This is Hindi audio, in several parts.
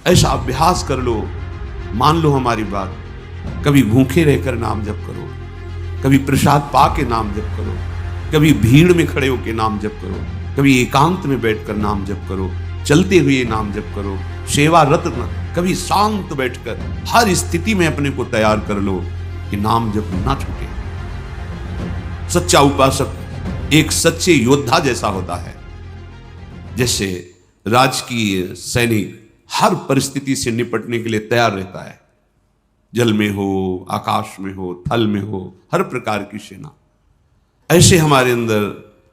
ऐसा अभ्यास कर लो, मान लो हमारी बात। कभी भूखे रहकर नाम जप करो, कभी प्रसाद पा के नाम जप करो, कभी भीड़ में खड़े होकर नाम जप करो, कभी एकांत में बैठकर नाम जप करो, चलते हुए नाम जप करो, सेवारत कभी शांत बैठकर हर स्थिति में अपने को तैयार कर लो कि नाम जप ना छूटे। सच्चा उपासक एक सच्चे योद्धा जैसा होता है। जैसे राजकीय सैनिक हर परिस्थिति से निपटने के लिए तैयार रहता है, जल में हो, आकाश में हो, थल में हो, हर प्रकार की सेना। ऐसे हमारे अंदर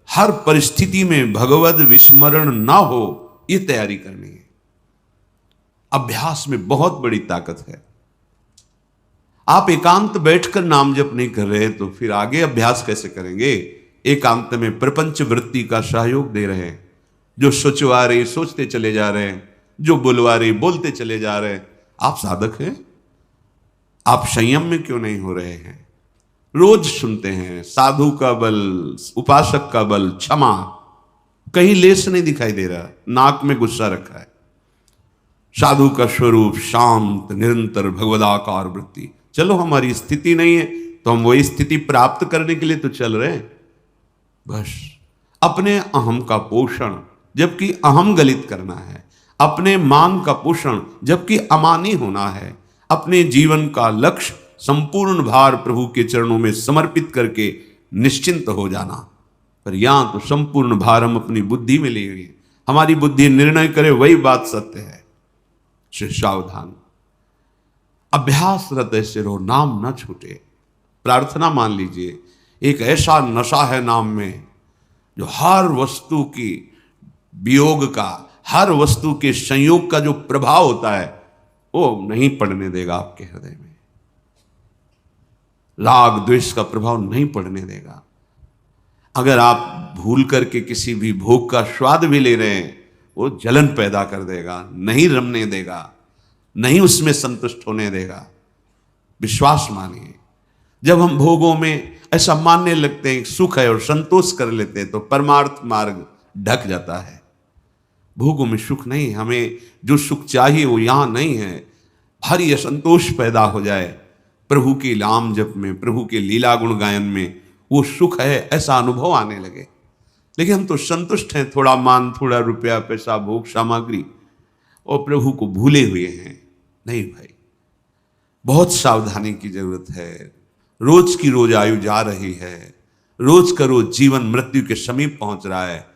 हर परिस्थिति में भगवद विस्मरण ना हो, ये तैयारी करनी है। अभ्यास में बहुत बड़ी ताकत है। आप एकांत बैठकर नाम जप नहीं कर रहे तो फिर आगे अभ्यास कैसे करेंगे? एकांत में प्रपंच वृत्ति का सहयोग दे रहे हैं। जो सोचवा रहे सोचते चले जा रहे हैं, जो बुलवा रहे बोलते चले जा रहे हैं। आप साधक हैं, आप संयम में क्यों नहीं हो रहे हैं? रोज सुनते हैं साधु का बल, उपासक का बल क्षमा, कहीं लेस नहीं दिखाई दे रहा, नाक में गुस्सा रखा है। साधु का स्वरूप शांत, निरंतर भगवदाकार वृत्ति। चलो हमारी स्थिति नहीं है तो हम वही स्थिति प्राप्त करने के लिए तो चल रहे हैं। बस अपने अहम का पोषण जबकि अहम गलित करना है, अपने मान का पोषण जबकि अमानी होना है, अपने जीवन का लक्ष्य संपूर्ण भार प्रभु के चरणों में समर्पित करके निश्चिंत हो जाना। पर यहां तो संपूर्ण भार हम अपनी बुद्धि में ले गए, हमारी बुद्धि निर्णय करे वही बात सत्य है। सावधान, अभ्यासरत ऐसे रहो, नाम न छूटे। प्रार्थना मान लीजिए, एक ऐसा नशा है नाम में जो हर वस्तु की वियोग का, हर वस्तु के संयोग का जो प्रभाव होता है वो नहीं पड़ने देगा आपके हृदय में। राग द्वेष का प्रभाव नहीं पड़ने देगा। अगर आप भूल करके किसी भी भोग का स्वाद भी ले रहे हैं, वो जलन पैदा कर देगा, नहीं रमने देगा, नहीं उसमें संतुष्ट होने देगा। विश्वास मानिए, जब हम भोगों में ऐसा मानने लगते हैं सुख है और संतोष कर लेते हैं तो परमार्थ मार्ग ढक जाता है। भोगों में सुख नहीं, हमें जो सुख चाहिए वो यहां नहीं है। भारी असंतोष पैदा हो जाए प्रभु के नाम जप में, प्रभु के लीला गुण गायन में, वो सुख है ऐसा अनुभव आने लगे। लेकिन हम तो संतुष्ट हैं, थोड़ा मान, थोड़ा रुपया, पैसा, भोग सामग्री, और प्रभु को भूले हुए हैं। नहीं भाई, बहुत सावधानी की जरूरत है। रोज की रोज आयु जा रही है, रोज का रोज जीवन मृत्यु के समीप पहुंच रहा है।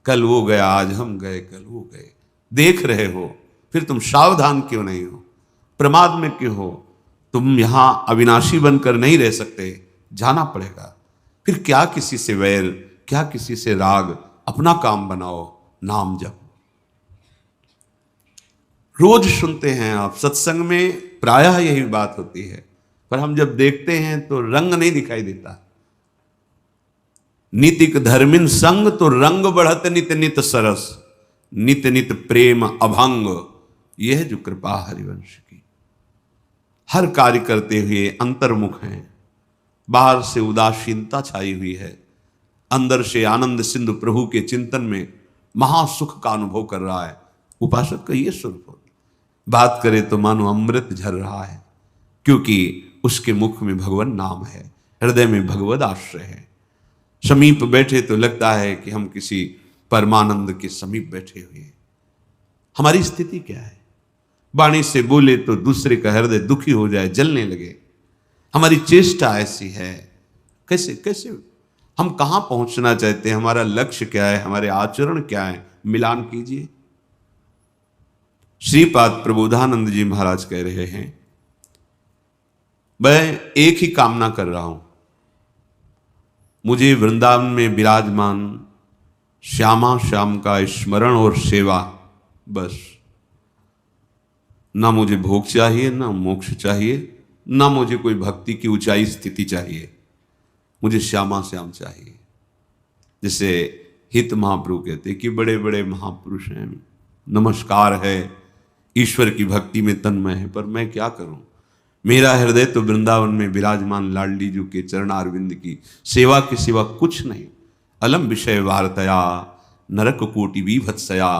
कल वो गया, आज हम गए, कल वो गए। देख रहे हो, फिर तुम सावधान क्यों नहीं हो? प्रमाद में क्यों हो? तुम यहां अविनाशी बनकर नहीं रह सकते, जाना पड़ेगा। फिर क्या किसी से वैर, क्या किसी से राग, अपना काम बनाओ, नाम जप। रोज सुनते हैं आप सत्संग में, प्रायः यही बात होती है, पर हम जब देखते हैं तो रंग नहीं दिखाई देता। नितिक धर्मिन संग तो रंग बढ़त नित नित सरस, नित नित प्रेम अभंग। यह है जो कृपा हरिवंश की। हर कार्य करते हुए अंतर्मुख हैं, बाहर से उदासीनता छाई हुई है, अंदर से आनंद सिंधु प्रभु के चिंतन में महासुख का अनुभव कर रहा है। उपासक का यह स्वरूप होता। बात करें तो मानो अमृत झर रहा है, क्योंकि उसके मुख में भगवान नाम है, हृदय में भगवद आश्रय है। समीप बैठे तो लगता है कि हम किसी परमानंद के समीप बैठे हुए हैं। हमारी स्थिति क्या है? वाणी से बोले तो दूसरे का हृदय दुखी हो जाए, जलने लगे। हमारी चेष्टा ऐसी है। कैसे कैसे हम कहां पहुंचना चाहते हैं? हमारा लक्ष्य क्या है? हमारे आचरण क्या है? मिलान कीजिए। श्रीपाद प्रबोधानंद जी महाराज कह रहे हैं, मैं एक ही कामना कर रहा हूं, मुझे वृंदावन में विराजमान श्यामा श्याम का स्मरण और सेवा, बस। ना मुझे भोग चाहिए, ना मोक्ष चाहिए, ना मुझे कोई भक्ति की ऊंचाई स्थिति चाहिए। मुझे श्यामा श्याम चाहिए। जैसे हित महाप्रभु कहते कि बड़े बड़े महापुरुष हैं, नमस्कार है, ईश्वर की भक्ति में तन्मय है, पर मैं क्या करूं? मेरा हृदय तो वृंदावन में विराजमान लाडली जी के चरणारविंद की सेवा के सिवा कुछ नहीं। अलम विषय वार्तया नरक कोटि विभत्सया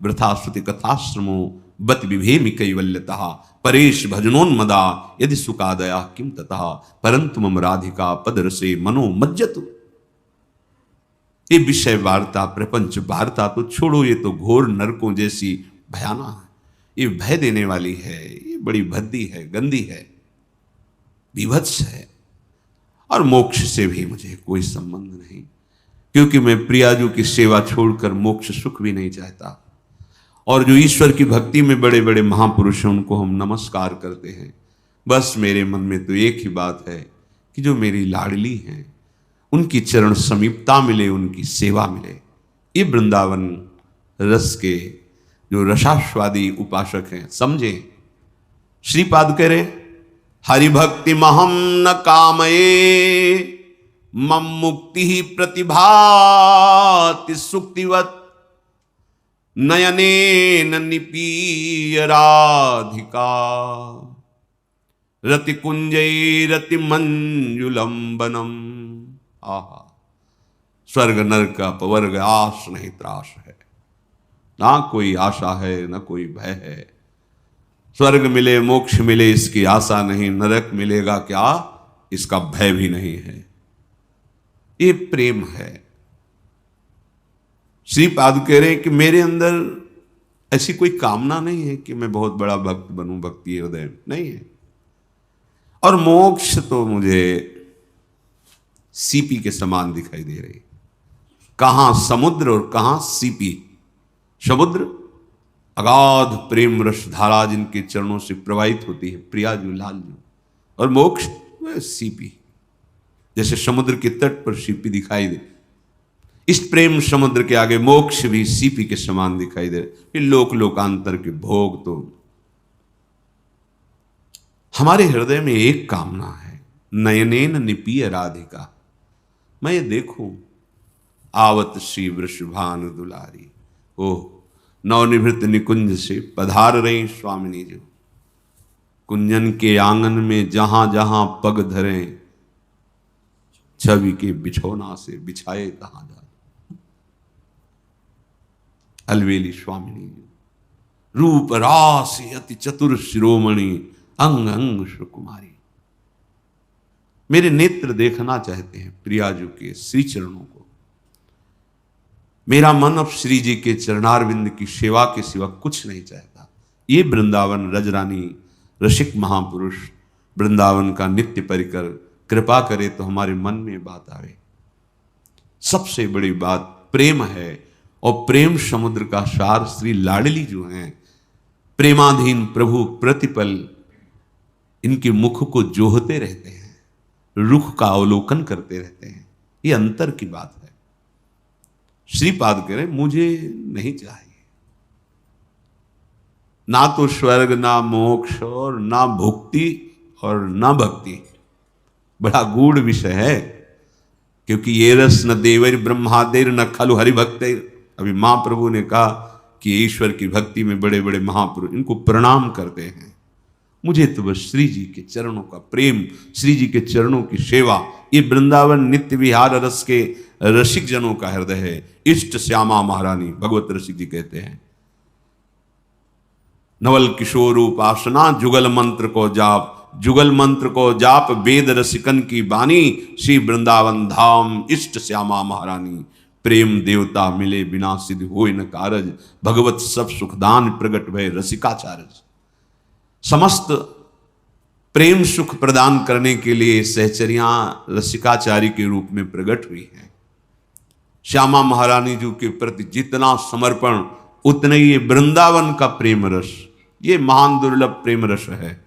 वृथा श्रुति कथाश्रमो बत विभेमि कैवल्यतः परेश भजनोन्मदा यदि सुखादया किम ततः परंतु मम राधिका पदरसे मनो मज्जतु। ये विषय वार्ता प्रपंच वार्ता तो छोड़ो, ये तो घोर नरकों जैसी भयानक है, ये भय देने वाली है, ये बड़ी भद्दी है, गंदी है, विभत्स है। और मोक्ष से भी मुझे कोई संबंध नहीं, क्योंकि मैं प्रियाजू की सेवा छोड़कर मोक्ष सुख भी नहीं चाहता। और जो ईश्वर की भक्ति में बड़े बड़े महापुरुष हैं उनको हम नमस्कार करते हैं। बस मेरे मन में तो एक ही बात है कि जो मेरी लाडली हैं उनकी चरण समीपता मिले, उनकी सेवा मिले। ये वृंदावन रस के जो रसास्वादी उपासक हैं समझे। श्रीपाद कह रहे हरि भक्ति महम न कामये मम मुक्ति ही प्रतिभाति सुक्तिवत नयनेन निपीय राधिका रति कुंजय रति मंजुलंबनम। आहा, स्वर्ग नरक अपवर्ग आस नहीं त्रास है, ना कोई आशा है ना कोई भय है। स्वर्ग मिले मोक्ष मिले इसकी आशा नहीं, नरक मिलेगा क्या इसका भय भी नहीं है। ये प्रेम है। श्रीपाद कह रहे हैं कि मेरे अंदर ऐसी कोई कामना नहीं है कि मैं बहुत बड़ा भक्त बनूं, भक्ति हृदय नहीं है। और मोक्ष तो मुझे सीपी के समान दिखाई दे रही। कहां समुद्र और कहां सीपी। समुद्र अगाध प्रेम रस धारा जिनके चरणों से प्रवाहित होती है, प्रियाजू लालजू, और मोक्ष वह सीपी, जैसे समुद्र के तट पर सीपी दिखाई दे। इस प्रेम समुद्र के आगे मोक्ष भी सीपी के समान दिखाई दे। फिर लोक लोकांतर के भोग तो हमारे हृदय में एक कामना है, नयनेन निपीय राधिका। मैं ये देखूं आवत श्री वृषभानु दुलारी, ओह नवनिवृत्त निकुंज से पधार रही स्वामिनी जो। कुंजन के आंगन में जहां जहां पग धरे, छवि के बिछौना से बिछाए कहां जा। अलवेली स्वामिनी रूप राशि अति चतुर शिरोमणि अंग अंग सुकुमारी। मेरे नेत्र देखना चाहते हैं प्रियाजू के श्री चरणों को। मेरा मन अब श्री जी के चरणारविंद की सेवा के सिवा कुछ नहीं चाहता। ये वृंदावन रजरानी रसिक महापुरुष वृंदावन का नित्य परिकर कृपा करे तो हमारे मन में बात आवे। सबसे बड़ी बात प्रेम है, और प्रेम समुद्र का सार श्री लाडली जो हैं, प्रेमाधीन प्रभु प्रतिपल इनके मुख को जोहते रहते हैं, रुख का अवलोकन करते रहते हैं। ये अंतर की बात है। श्रीपाद कह रहे मुझे नहीं चाहिए ना तो स्वर्ग ना मोक्ष और ना भुक्ति और ना भक्ति। बड़ा गूढ़ विषय है, क्योंकि ये रस न देवर ब्रह्मादेर न खलु हरिभक्तेर। अभी महाप्रभु ने कहा कि ईश्वर की भक्ति में बड़े बड़े महापुरुष इनको प्रणाम करते हैं। मुझे तो बस श्री जी के चरणों का प्रेम, श्री जी के चरणों की सेवा, ये वृंदावन नित्य विहार रस के रसिक जनों का हृदय है। इष्ट श्यामा महारानी भगवत रसिक जी कहते हैं, नवल किशोर उपासना जुगल मंत्र को जाप, जुगल मंत्र को जाप वेद रसिकन की बानी, श्री वृंदावन धाम इष्ट श्यामा महारानी। प्रेम देवता मिले बिना सिद्ध होय न कारज, भगवत सब सुखदान प्रगट भय रसिकाचार्य। समस्त प्रेम सुख प्रदान करने के लिए सहचरियां रसिकाचार्य के रूप में प्रकट हुई हैं। श्यामा महारानी जी के प्रति जितना समर्पण उतने ये वृंदावन का प्रेम रस, ये महान दुर्लभ प्रेम रस है।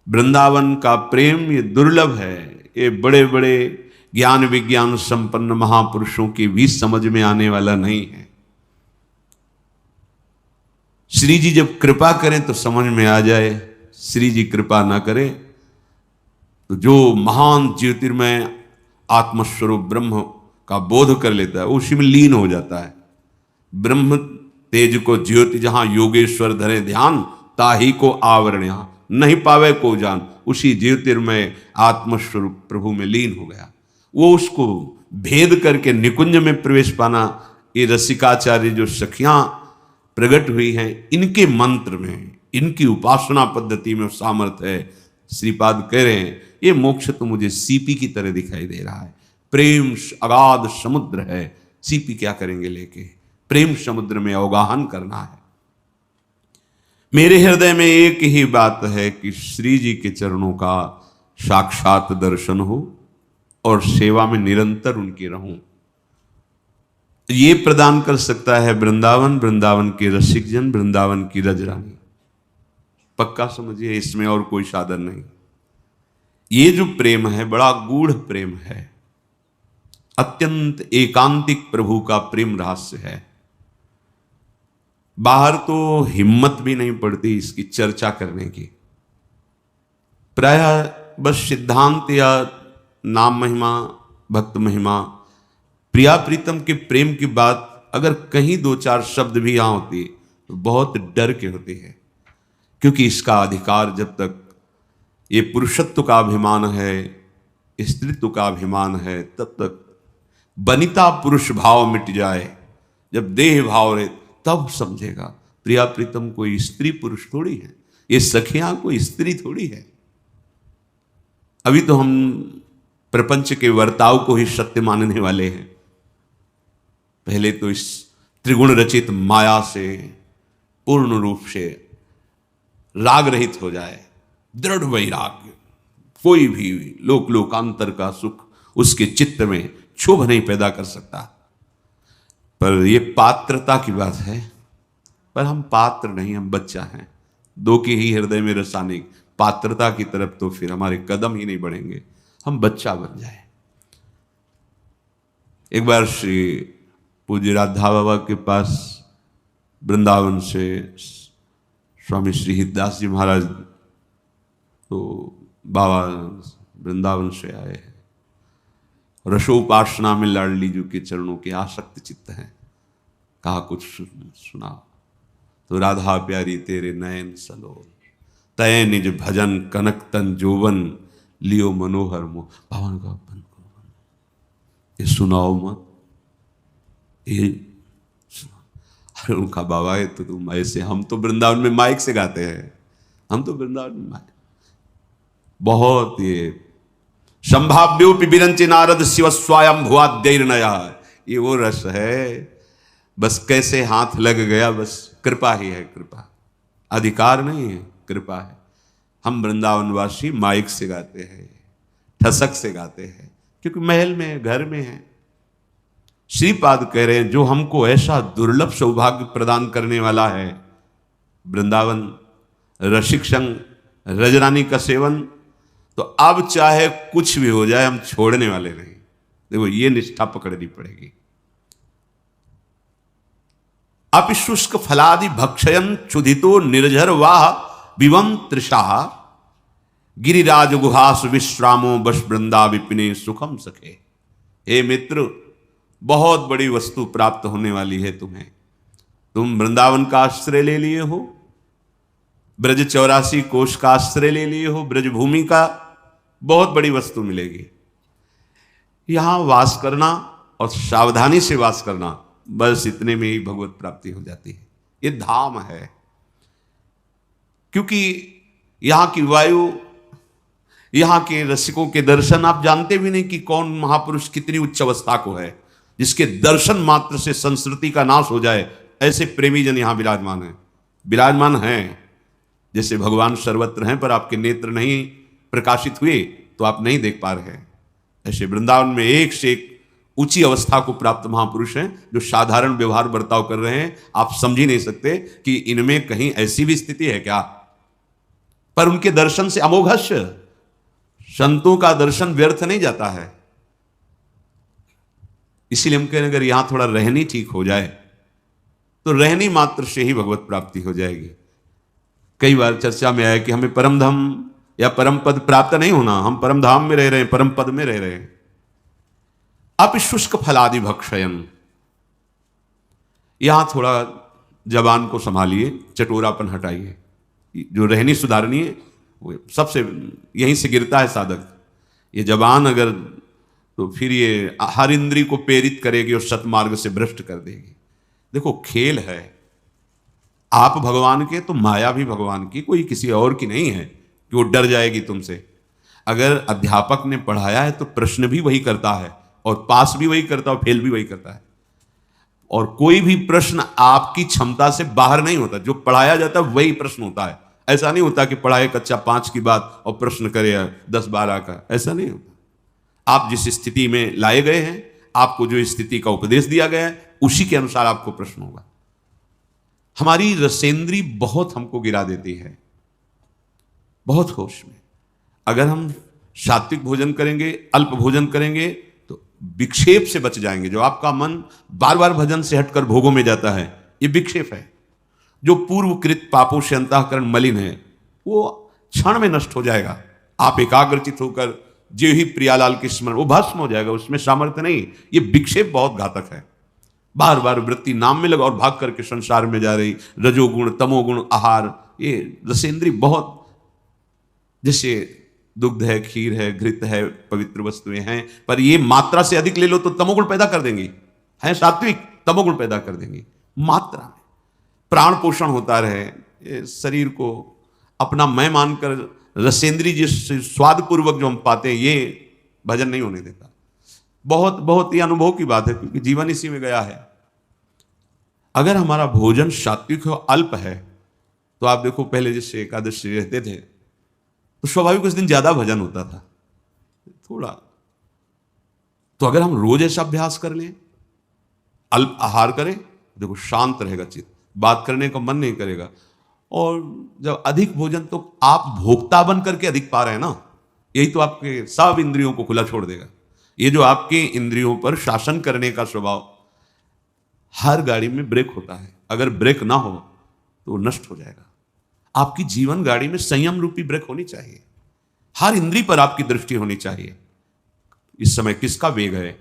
वृंदावन का प्रेम ये दुर्लभ है। ये बड़े बड़े ज्ञान विज्ञान संपन्न महापुरुषों की भी समझ में आने वाला नहीं है। श्री जी जब कृपा करें तो समझ में आ जाए, श्री जी कृपा ना करें तो जो महान ज्योतिर्मय आत्मस्वरूप ब्रह्म का बोध कर लेता है उसी में लीन हो जाता है। ब्रह्म तेज को ज्योति जहां योगेश्वर धरे ध्यान, ताही को आवरण यहां नहीं पावे को जान। उसी ज्योतिर्मय आत्मस्वरूप प्रभु में लीन हो गया। वो उसको भेद करके निकुंज में प्रवेश पाना, ये रसिकाचार्य जो सखियां प्रकट हुई हैं, इनके मंत्र में, इनकी उपासना पद्धति में सामर्थ्य है। श्रीपाद कह रहे हैं ये मोक्ष तो मुझे सीपी की तरह दिखाई दे रहा है। प्रेम अगाध समुद्र है, सीपी क्या करेंगे लेके, प्रेम समुद्र में अवगाहन करना है। मेरे हृदय में एक ही बात है कि श्री जी के चरणों का साक्षात दर्शन हो और सेवा में निरंतर उनकी रहूं। ये प्रदान कर सकता है वृंदावन, वृंदावन के रसिक जन, वृंदावन की रजरानी। पक्का समझिए, इसमें और कोई साधन नहीं। ये जो प्रेम है बड़ा गूढ़ प्रेम है, अत्यंत एकांतिक प्रभु का प्रेम रहस्य है। बाहर तो हिम्मत भी नहीं पड़ती इसकी चर्चा करने की। प्रायः बस सिद्धांत या नाम महिमा, भक्त महिमा, प्रिया प्रीतम के प्रेम की बात अगर कहीं दो चार शब्द भी यहां होती तो बहुत डर के होती है, क्योंकि इसका अधिकार जब तक ये पुरुषत्व का अभिमान है, स्त्रीत्व का अभिमान है, तब तक बनिता पुरुष भाव मिट जाए, जब देह भाव रहे तब समझेगा प्रिया प्रीतम कोई स्त्री पुरुष थोड़ी है, ये सखियां कोई स्त्री थोड़ी है। अभी तो हम प्रपंच के वर्ताव को ही सत्य मानने वाले हैं। पहले तो इस त्रिगुण रचित माया से पूर्ण रूप से राग रहित हो जाए, दृढ़ वैराग्य, कोई भी लोक लोकांतर का सुख उसके चित्त में क्षोभ नहीं पैदा कर सकता। पर यह पात्रता की बात है, पर हम पात्र नहीं, हम बच्चा हैं। दो के ही हृदय में रसाने पात्रता की तरफ तो फिर हमारे कदम ही नहीं बढ़ेंगे, हम बच्चा बन जाए। एक बार श्री पूज्य राधा बाबा के पास वृंदावन से स्वामी श्री हितदास जी महाराज तो बाबा वृंदावन से आए हैं, रसोपासना में लाडली जी के चरणों के आसक्त चित्त हैं। कहा कुछ सुना तो राधा प्यारी तेरे नयन सलोल, तय निज भजन कनक तन जोवन, लियो मनोहर मोह। भवन का बंद करो, ये सुनाओ मत, ये अरे उनका बाबा है तो तुम ऐसे, हम तो वृंदावन में माइक से गाते हैं, हम तो वृंदावन में माइक बहुत ये संभाव्योपि विरंचि नारद शिव स्वयं भुआद्यर्नया, ये वो रस है। बस कैसे हाथ लग गया, बस कृपा ही है, कृपा, अधिकार नहीं है, कृपा है। हम वृंदावनवासी माइक से गाते हैं, ठसक से गाते हैं, क्योंकि महल में घर में है। श्रीपाद कह रहे हैं जो हमको ऐसा दुर्लभ सौभाग्य प्रदान करने वाला है, वृंदावन, रसिक संग, रजरानी का सेवन, तो अब चाहे कुछ भी हो जाए हम छोड़ने वाले नहीं। देखो ये निष्ठा पकड़नी पड़ेगी। अपि शुष्क फलादि भक्षयन क्षुधितो निर्झर वाह विवम तृषा, गिरिराज गुहास विश्रामो बस वृंदा विपिने सुखम सखे। हे मित्र, बहुत बड़ी वस्तु प्राप्त होने वाली है तुम्हें। तुम वृंदावन का आश्रय ले लिए हो, ब्रज 84 कोश का आश्रय ले लिए हो, ब्रज भूमि का, बहुत बड़ी वस्तु मिलेगी। यहां वास करना और सावधानी से वास करना, बस इतने में ही भगवत प्राप्ति हो जाती है। ये धाम है, क्योंकि यहां की वायु, यहां के रसिकों के दर्शन, आप जानते भी नहीं कि कौन महापुरुष कितनी उच्च अवस्था को है, जिसके दर्शन मात्र से संस्कृति का नाश हो जाए। ऐसे प्रेमी जन यहां विराजमान हैं। जैसे भगवान सर्वत्र हैं पर आपके नेत्र नहीं प्रकाशित हुए तो आप नहीं देख पा रहे हैं, ऐसे वृंदावन में एक से एक ऊंची अवस्था को प्राप्त महापुरुष हैं जो साधारण व्यवहार बर्ताव कर रहे हैं। आप समझ ही नहीं सकते कि इनमें कहीं ऐसी भी स्थिति है क्या, पर उनके दर्शन से अमोघस्य, संतों का दर्शन व्यर्थ नहीं जाता है। इसीलिए हम कह रहे हैं अगर यहां थोड़ा रहनी ठीक हो जाए तो रहनी मात्र से ही भगवत प्राप्ति हो जाएगी। कई बार चर्चा में आया कि हमें परम धाम या परम पद प्राप्त नहीं होना, हम परम धाम में रह रहे हैं, परम पद में रह रहे हैं। आप शुष्क फलादि भक्षयन, यहां थोड़ा जबान को संभालिए, चटोरापन हटाइए। जो रहनी सुधारनी है वो सबसे यहीं से गिरता है साधक। ये जबान अगर, तो फिर ये हर इंद्री को प्रेरित करेगी और सतमार्ग से भ्रष्ट कर देगी। देखो खेल है, आप भगवान के तो माया भी भगवान की, कोई किसी और की नहीं है कि वो डर जाएगी तुमसे। अगर अध्यापक ने पढ़ाया है तो प्रश्न भी वही करता है, और पास भी वही करता है और फेल भी वही करता है। और कोई भी प्रश्न आपकी क्षमता से बाहर नहीं होता, जो पढ़ाया जाता है वही प्रश्न होता है। ऐसा नहीं होता कि पढ़ाए कक्षा 5 की बात और प्रश्न करे 10-12 का, ऐसा नहीं होता। आप जिस स्थिति में लाए गए हैं, आपको जो स्थिति का उपदेश दिया गया है, उसी के अनुसार आपको प्रश्न होगा। हमारी रसेंद्री बहुत हमको गिरा देती है, बहुत होश में। अगर हम सात्विक भोजन करेंगे, अल्प भोजन करेंगे, तो विक्षेप से बच जाएंगे। जो आपका मन बार बार भजन से हटकर भोगों में जाता है, ये विक्षेप है। जो पूर्वकृत पापों से अंतःकरण मलिन है, वो क्षण में नष्ट हो जाएगा। आप एकाग्रचित होकर जो ही प्रियालाल के स्मरण, वो भस्म हो जाएगा, उसमें सामर्थ्य नहीं। ये विक्षेप बहुत घातक है। बार बार वृत्ति नाम में लगा और भाग करके संसार में जा रही, रजोगुण तमोगुण आहार, ये रसेंद्री बहुत, जैसे दुग्ध है, खीर है, घृत है, पवित्र वस्तुएं हैं, पर ये मात्रा से अधिक ले लो तो तमोगुण पैदा कर देंगी। है सात्विक, तमोगुण पैदा कर देंगी मात्रा में। प्राण पोषण होता रहे, शरीर को अपना मैं मानकर रसेंद्री जिस स्वाद पूर्वक जो हम पाते हैं, ये भजन नहीं होने देता। बहुत बहुत ही अनुभव की बात है, क्योंकि जीवन इसी में गया है। अगर हमारा भोजन सात्विक हो, अल्प है, तो आप देखो पहले जैसे एकादशी रहते थे तो स्वाभाविक उस दिन ज्यादा भजन होता था थोड़ा। तो अगर हम रोज ऐसा अभ्यास कर लें, अल्प आहार करें, देखो शांत रहेगा चित्त, बात करने का मन नहीं करेगा। और जब अधिक भोजन, तो आप भोक्ता बन करके अधिक पा रहे हैं ना, यही तो आपके सब इंद्रियों को खुला छोड़ देगा। ये जो आपके इंद्रियों पर शासन करने का स्वभाव, हर गाड़ी में ब्रेक होता है, अगर ब्रेक ना हो तो नष्ट हो जाएगा। आपकी जीवन गाड़ी में संयम रूपी ब्रेक होनी चाहिए। हर इंद्री पर आपकी दृष्टि होनी चाहिए। इस समय किसका वेग है,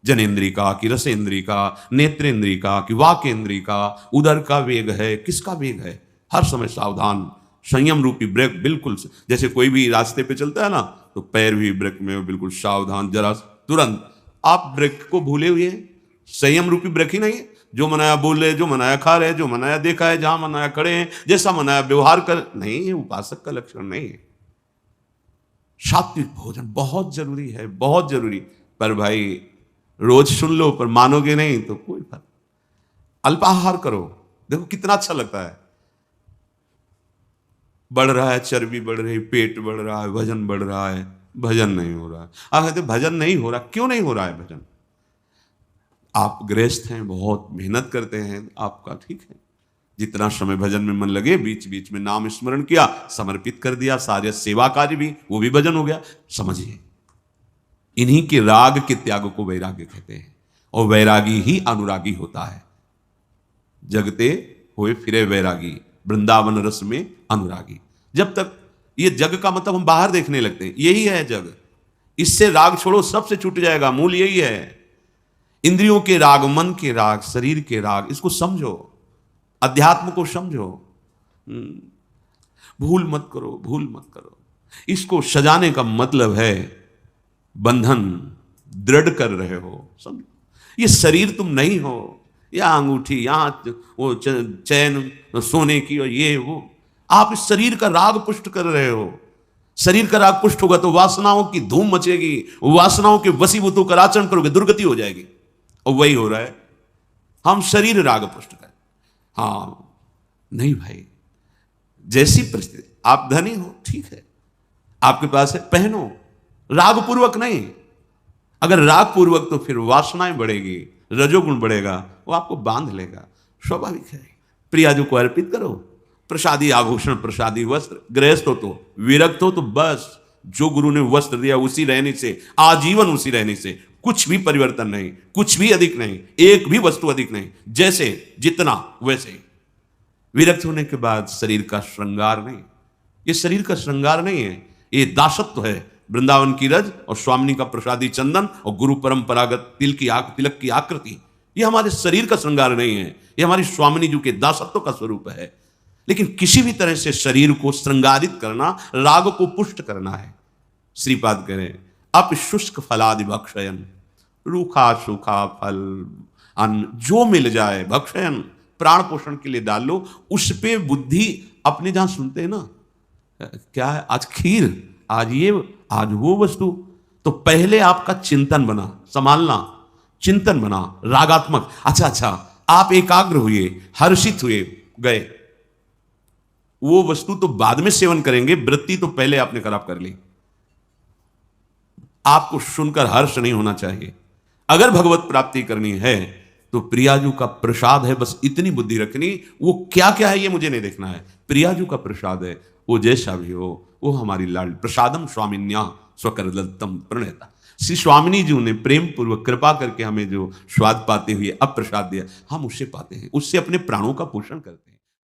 जनेन्द्री का कि रसेंद्री का, नेत्रेंद्री का कि वाकेंद्री का, उदर का वेग है, किसका वेग है। हर समय सावधान, संयम रूपी ब्रेक बिल्कुल। जैसे कोई भी रास्ते पे चलता है ना, तो पैर भी ब्रेक में बिल्कुल सावधान, जरा तुरंत। आप ब्रेक को भूले हुए हैं, संयम रूपी ब्रेक ही नहीं है। जो मनाया बोल रहे, जो मनाया खा रहे, जो मनाया देखा है, जहां मनाया खड़े हैं, जैसा मनाया व्यवहार कर, नहीं, ये उपासक का लक्षण नहीं है। सात्विक भोजन बहुत जरूरी है, बहुत जरूरी। पर भाई रोज सुन लो, पर मानोगे नहीं तो कोई फर्क। अल्पाहार करो, देखो कितना अच्छा लगता है। बढ़ रहा है, चर्बी बढ़ रही, पेट बढ़ रहा है, वजन बढ़ रहा है, भजन नहीं हो रहा है। आप कहते भजन नहीं हो रहा, क्यों नहीं हो रहा है भजन? आप गृहस्थ हैं, बहुत मेहनत करते हैं, आपका ठीक है, जितना समय भजन में मन लगे, बीच बीच में नाम स्मरण किया, समर्पित कर दिया, सारे सेवा कार्य भी, वो भी भजन हो गया। समझिए, इन्हीं के राग के त्याग को वैराग्य कहते हैं, और वैरागी ही अनुरागी होता है। जगते हुए फिरे वैरागी, वृंदावन रस में अनुरागी। जब तक ये जग का मतलब हम बाहर देखने लगते हैं, यही है जग, इससे राग छोड़ो, सबसे छूट जाएगा। मूल यही है, इंद्रियों के राग, मन के राग, शरीर के राग, इसको समझो, अध्यात्म को समझो। भूल मत करो, भूल मत करो। इसको सजाने का मतलब है बंधन दृढ़ कर रहे हो, समझो। ये शरीर तुम नहीं हो, या अंगूठी, यहां वो चैन सोने की और ये वो, आप इस शरीर का राग पुष्ट कर रहे हो। शरीर का राग पुष्ट होगा तो वासनाओं की धूम मचेगी, वासनाओं के वशीभूत होकर आचरण करोगे, दुर्गति हो जाएगी। और वही हो रहा है, हम शरीर राग पुष्ट कर। हाँ नहीं भाई, जैसी परिस्थिति, आप धनी हो ठीक है, आपके पास है, पहनो, राग पूर्वक नहीं। अगर राग पूर्वक तो फिर वासनाएं बढ़ेगी, रजोगुण बढ़ेगा, वो आपको बांध लेगा, स्वाभाविक है। प्रियाजू को अर्पित करो, प्रसादी आभूषण, प्रसादी वस्त्र। गृहस्थ हो तो, विरक्त हो तो बस जो गुरु ने वस्त्र दिया उसी रहने से, आजीवन उसी रहने से, कुछ भी परिवर्तन नहीं, कुछ भी अधिक नहीं, एक भी वस्तु अधिक नहीं, जैसे जितना वैसे ही। विरक्त होने के बाद शरीर का श्रृंगार नहीं, ये शरीर का श्रृंगार नहीं है, ये दासत्व है। वृंदावन की रज और स्वामिनी का प्रसादी चंदन और गुरु परंपरागत तिलक की आकृति, ये हमारे शरीर का श्रृंगार नहीं है, ये हमारी स्वामिनी जी के दासत्व का स्वरूप है। लेकिन किसी भी तरह से शरीर को श्रृंगारित करना, राग को पुष्ट करना है। श्रीपाद करें, अप शुष्क फलादि भक्षयन, रूखा सूखा फल अन्न जो मिल जाए भक्षयन, प्राण पोषण के लिए डाल लो, उस पे बुद्धि अपने जहां सुनते हैं ना, क्या है आज खीर, आज ये, आज वो वस्तु, तो पहले आपका चिंतन बना, संभालना, चिंतन बना रागात्मक। अच्छा, आप एकाग्र हुए, हर्षित हुए, गए, वो वस्तु तो बाद में सेवन करेंगे, वृत्ति तो पहले आपने खराब कर ली। आपको सुनकर हर्ष नहीं होना चाहिए। अगर भगवत प्राप्ति करनी है तो प्रियाजू का प्रसाद है, बस इतनी बुद्धि रखनी। वो क्या क्या है ये मुझे नहीं देखना है, प्रियाजू का प्रसाद है, वो जैसा भी हो, वो हमारी लाल। प्रसादम स्वामिन्या स्वकरदत्तम प्रणेता। श्री स्वामिनी जी ने प्रेम पूर्वक कृपा करके हमें जो स्वाद पाते हुए अब प्रसाद दिया, हम उससे पाते हैं, उससे अपने प्राणों का पोषण करते हैं।